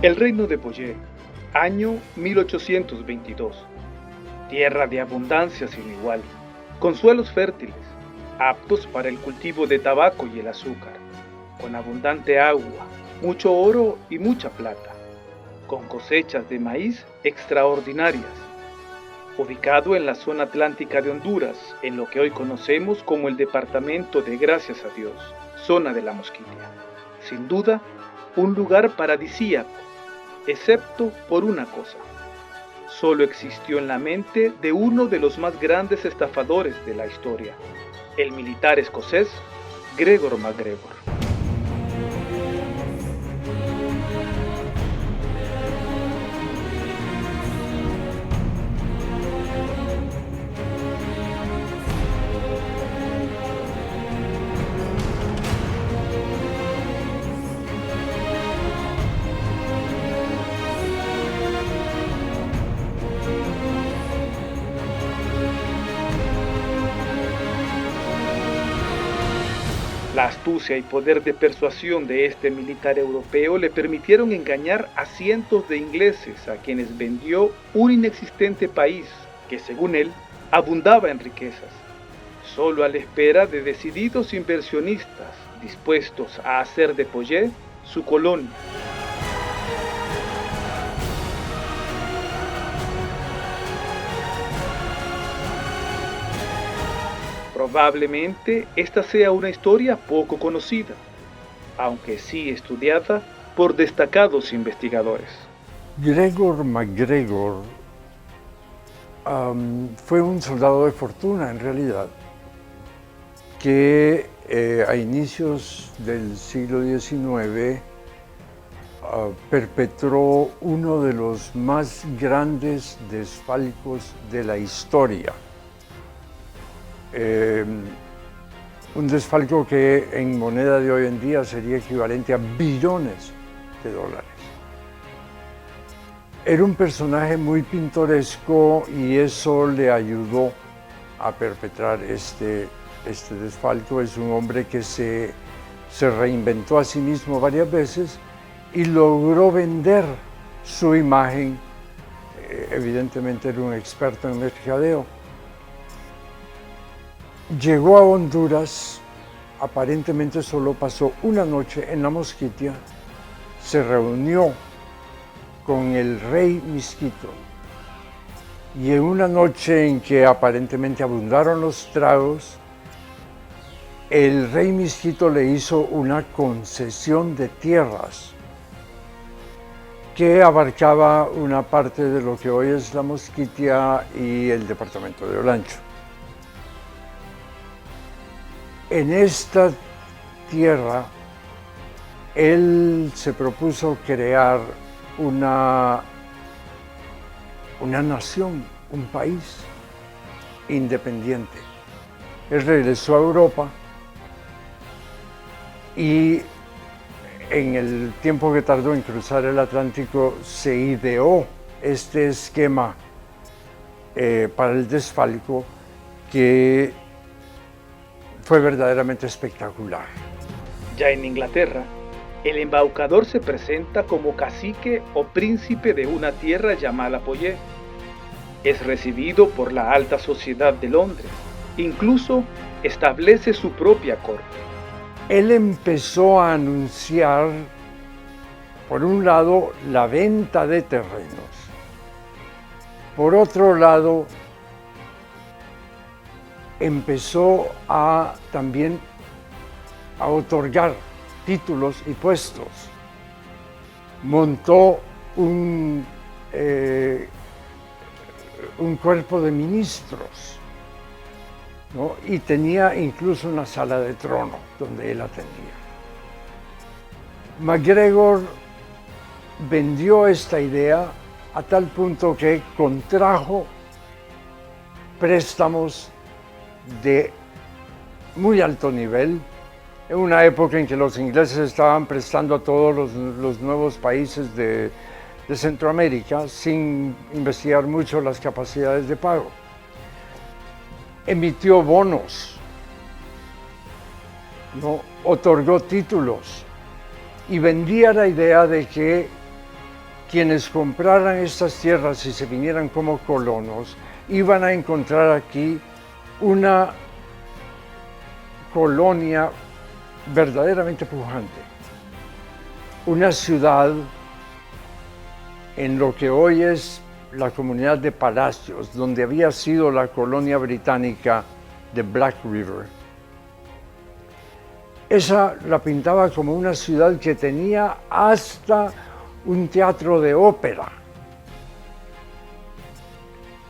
El reino de Boyé, año 1822. Tierra de abundancia sin igual, con suelos fértiles, aptos para el cultivo de tabaco y el azúcar, con abundante agua, mucho oro y mucha plata, con cosechas de maíz extraordinarias. Ubicado en la zona atlántica de Honduras, en lo que hoy conocemos como el departamento de Gracias a Dios, zona de La Mosquitia. Sin duda, un lugar paradisíaco, excepto por una cosa. Solo existió en la mente de uno de los más grandes estafadores de la historia, el militar escocés Gregor MacGregor. La astucia y poder de persuasión de este militar europeo le permitieron engañar a cientos de ingleses a quienes vendió un inexistente país que, según él, abundaba en riquezas, solo a la espera de decididos inversionistas dispuestos a hacer de Boyé su colonia. Probablemente esta sea una historia poco conocida, aunque sí estudiada por destacados investigadores. Gregor MacGregor fue un soldado de fortuna en realidad, que a inicios del siglo XIX perpetró uno de los más grandes desfalcos de la historia. Un desfalco que en moneda de hoy en día sería equivalente a billones de dólares. Era un personaje muy pintoresco y eso le ayudó a perpetrar este desfalco. Es un hombre que se reinventó a sí mismo varias veces y logró vender su imagen. Evidentemente era un experto en mercadeo. Llegó a Honduras, aparentemente solo pasó una noche en La Mosquitia, se reunió con el rey Miskito y en una noche en que aparentemente abundaron los tragos, el rey Miskito le hizo una concesión de tierras que abarcaba una parte de lo que hoy es La Mosquitia y el departamento de Olancho. En esta tierra, él se propuso crear una nación, un país independiente. Él regresó a Europa y en el tiempo que tardó en cruzar el Atlántico se ideó este esquema para el desfalco que fue verdaderamente espectacular. Ya en Inglaterra, el embaucador se presenta como cacique o príncipe de una tierra llamada Boyé. Es recibido por la alta sociedad de Londres. Incluso establece su propia corte. Él empezó a anunciar, por un lado, la venta de terrenos. Por otro lado, empezó también a otorgar títulos y puestos. Montó un cuerpo de ministros, ¿no? Y tenía incluso una sala de trono donde él atendía. MacGregor vendió esta idea a tal punto que contrajo préstamos de muy alto nivel, en una época en que los ingleses estaban prestando a todos los nuevos países de Centroamérica sin investigar mucho las capacidades de pago. Emitió bonos, ¿no? Otorgó títulos y vendía la idea de que quienes compraran estas tierras y se vinieran como colonos, iban a encontrar aquí una colonia verdaderamente pujante, una ciudad en lo que hoy es la comunidad de Palacios, donde había sido la colonia británica de Black River. Esa la pintaba como una ciudad que tenía hasta un teatro de ópera.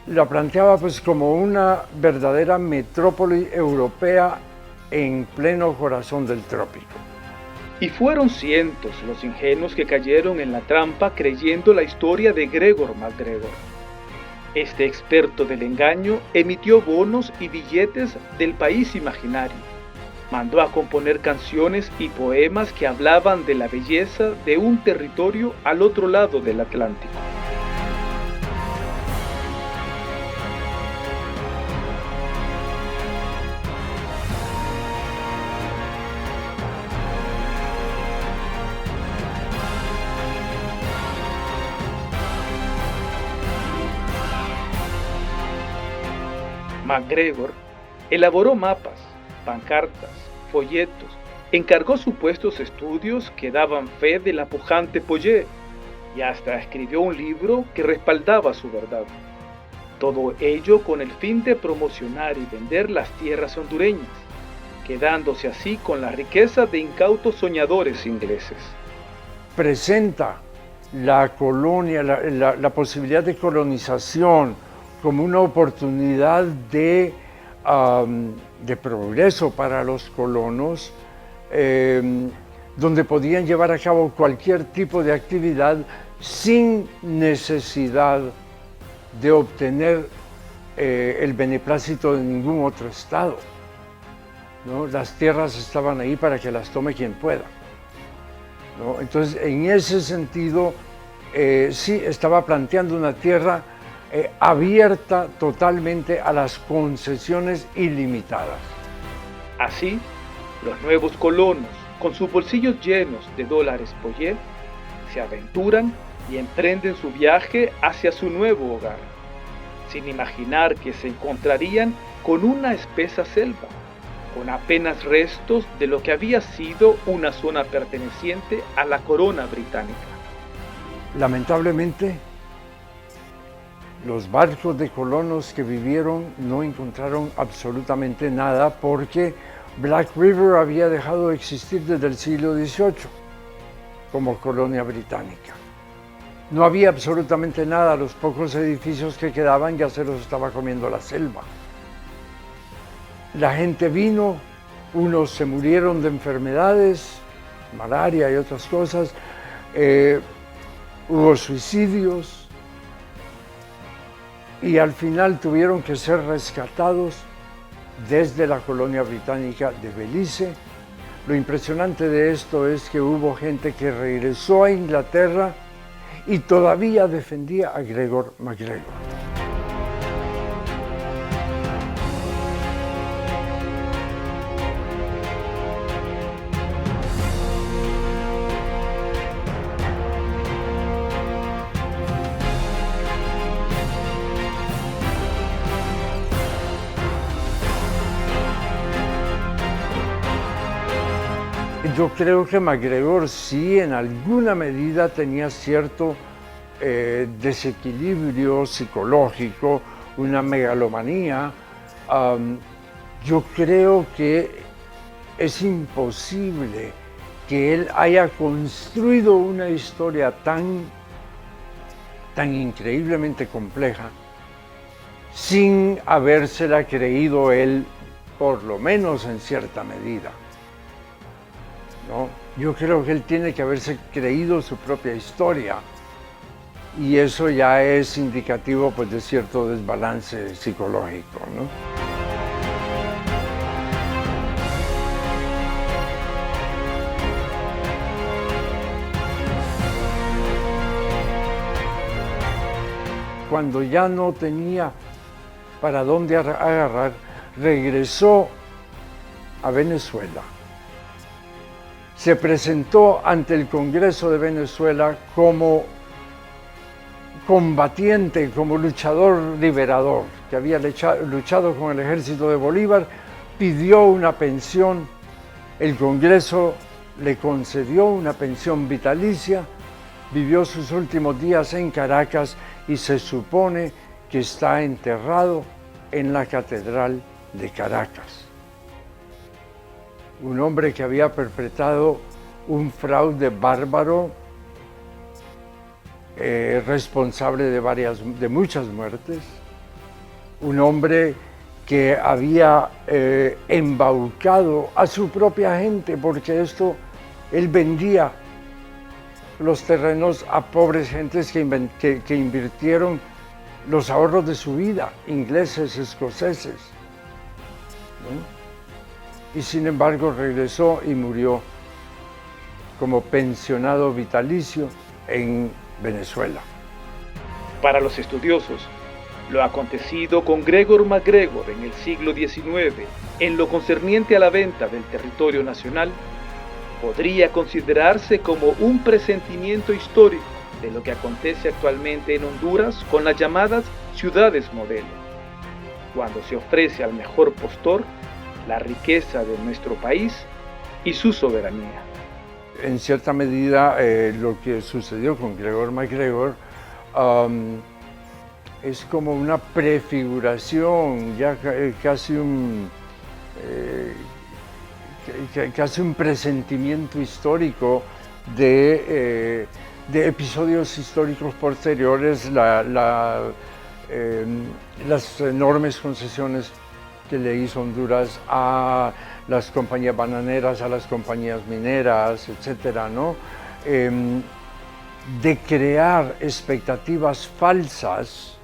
La planteaba pues como una verdadera metrópoli europea en pleno corazón del trópico. Y fueron cientos los ingenuos que cayeron en la trampa creyendo la historia de Gregor MacGregor. Este experto del engaño emitió bonos y billetes del país imaginario. Mandó a componer canciones y poemas que hablaban de la belleza de un territorio al otro lado del Atlántico. MacGregor elaboró mapas, pancartas, folletos, encargó supuestos estudios que daban fe de la pujante Pollé y hasta escribió un libro que respaldaba su verdad. Todo ello con el fin de promocionar y vender las tierras hondureñas, quedándose así con la riqueza de incautos soñadores ingleses. Presenta la colonia, la posibilidad de colonización como una oportunidad de progreso para los colonos, donde podían llevar a cabo cualquier tipo de actividad sin necesidad de obtener el beneplácito de ningún otro estado, ¿no? Las tierras estaban ahí para que las tome quien pueda, ¿no? Entonces, en ese sentido, sí estaba planteando una tierra abierta totalmente a las concesiones ilimitadas. Así, los nuevos colonos, con sus bolsillos llenos de dólares Pollé, se aventuran y emprenden su viaje hacia su nuevo hogar, sin imaginar que se encontrarían con una espesa selva, con apenas restos de lo que había sido una zona perteneciente a la corona británica. Lamentablemente, los barcos de colonos que vivieron no encontraron absolutamente nada porque Black River había dejado de existir desde el siglo XVIII como colonia británica. No había absolutamente nada, los pocos edificios que quedaban ya se los estaba comiendo la selva. La gente vino, unos se murieron de enfermedades, malaria y otras cosas, hubo suicidios, y al final tuvieron que ser rescatados desde la colonia británica de Belice. Lo impresionante de esto es que hubo gente que regresó a Inglaterra y todavía defendía a Gregor MacGregor. Yo creo que MacGregor sí en alguna medida tenía cierto desequilibrio psicológico, una megalomanía. Yo creo que es imposible que él haya construido una historia tan increíblemente compleja sin habérsela creído él, por lo menos en cierta medida, ¿no? Yo creo que él tiene que haberse creído su propia historia y eso ya es indicativo pues, de cierto desbalance psicológico, ¿no? Cuando ya no tenía para dónde agarrar, regresó a Venezuela. Se presentó ante el Congreso de Venezuela como combatiente, como luchador liberador, que había luchado con el ejército de Bolívar, pidió una pensión. El Congreso le concedió una pensión vitalicia, vivió sus últimos días en Caracas y se supone que está enterrado en la Catedral de Caracas. Un hombre que había perpetrado un fraude bárbaro, responsable de muchas muertes, un hombre que había embaucado a su propia gente, porque él vendía los terrenos a pobres gentes que invirtieron los ahorros de su vida, ingleses, escoceses, ¿no? Y sin embargo regresó y murió como pensionado vitalicio en Venezuela. Para los estudiosos, lo acontecido con Gregor MacGregor en el siglo XIX, en lo concerniente a la venta del territorio nacional, podría considerarse como un presentimiento histórico de lo que acontece actualmente en Honduras con las llamadas ciudades modelo, cuando se ofrece al mejor postor la riqueza de nuestro país y su soberanía. En cierta medida, lo que sucedió con Gregor MacGregor es como una prefiguración, ya casi un presentimiento histórico de episodios históricos posteriores, las enormes concesiones que le hizo Honduras a las compañías bananeras, a las compañías mineras, etcétera, ¿no? De crear expectativas falsas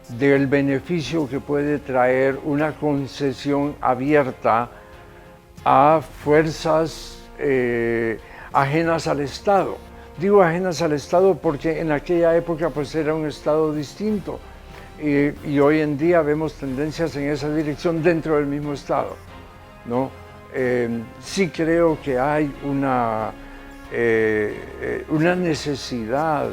del beneficio que puede traer una concesión abierta a fuerzas ajenas al Estado. Digo ajenas al Estado porque en aquella época pues era un Estado distinto y hoy en día vemos tendencias en esa dirección dentro del mismo Estado, ¿no? Sí creo que hay una necesidad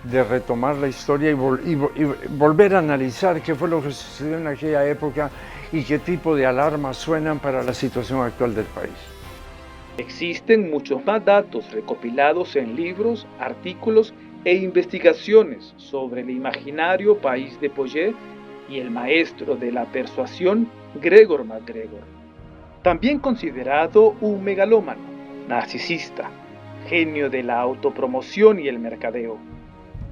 de retomar la historia y volver a analizar qué fue lo que sucedió en aquella época y qué tipo de alarmas suenan para la situación actual del país. Existen muchos más datos recopilados en libros, artículos e investigaciones sobre el imaginario país de Poyet y el maestro de la persuasión Gregor MacGregor, también considerado un megalómano, narcisista, genio de la autopromoción y el mercadeo,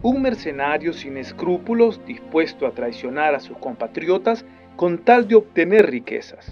un mercenario sin escrúpulos dispuesto a traicionar a sus compatriotas con tal de obtener riquezas.